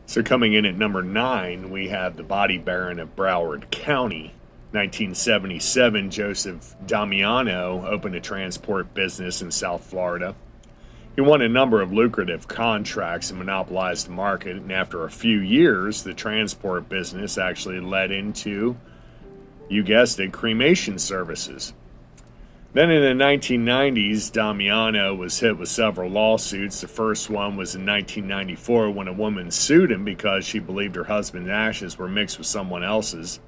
So coming in at number 9, we have the body baron of Broward County. 1977, Joseph Damiano opened a transport business in South Florida. He won a number of lucrative contracts and monopolized the market, and after a few years, the transport business actually led into, you guessed it, cremation services. Then in the 1990s, Damiano was hit with several lawsuits. The first one was in 1994 when a woman sued him because she believed her husband's ashes were mixed with someone else's.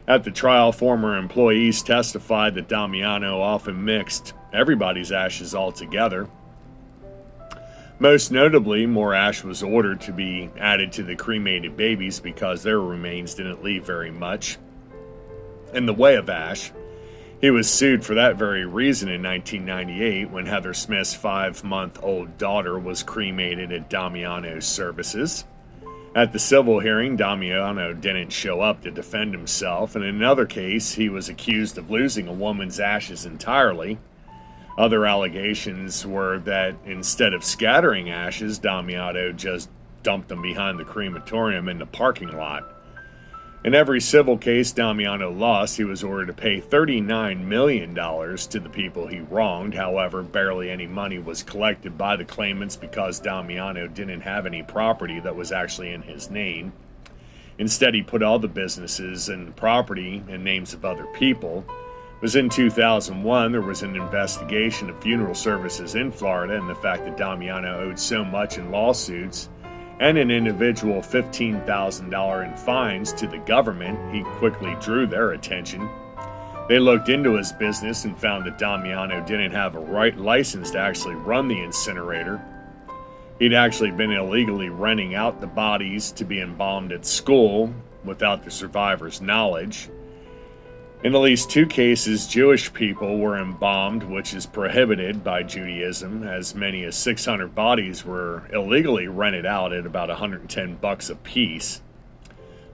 At the trial, former employees testified that Damiano often mixed everybody's ashes altogether. Most notably, more ash was ordered to be added to the cremated babies because their remains didn't leave very much in the way of ash. He was sued for that very reason in 1998 when Heather Smith's 5-month-old daughter was cremated at Damiano's services. At the civil hearing, Damiano didn't show up to defend himself, and in another case, he was accused of losing a woman's ashes entirely. Other allegations were that instead of scattering ashes, Damiano just dumped them behind the crematorium in the parking lot. In every civil case Damiano lost, he was ordered to pay $39 million to the people he wronged. However, barely any money was collected by the claimants because Damiano didn't have any property that was actually in his name. Instead, he put all the businesses and property in names of other people. It was in 2001 there was an investigation of funeral services in Florida and the fact that Damiano owed so much in lawsuits and an individual $15,000 in fines to the government. He quickly drew their attention. They looked into his business and found that Damiano didn't have a right license to actually run the incinerator. He'd actually been illegally renting out the bodies to be embalmed at school without the survivors' knowledge. In at least 2 cases, Jewish people were embalmed, which is prohibited by Judaism. As many as 600 bodies were illegally rented out at about $110 a piece.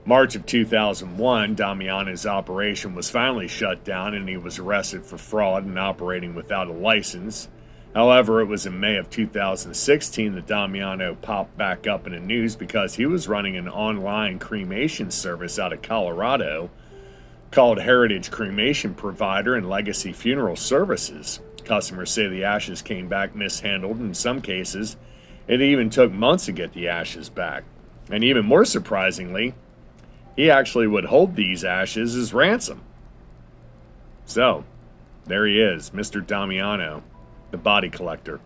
March of 2001, Damiano's operation was finally shut down and he was arrested for fraud and operating without a license. However, it was in May of 2016 that Damiano popped back up in the news because he was running an online cremation service out of Colorado called Heritage Cremation Provider and Legacy Funeral Services. Customers say the ashes came back mishandled. In some cases, it even took months to get the ashes back. And even more surprisingly, he actually would hold these ashes as ransom. So, there he is, Mr. Damiano, the body collector.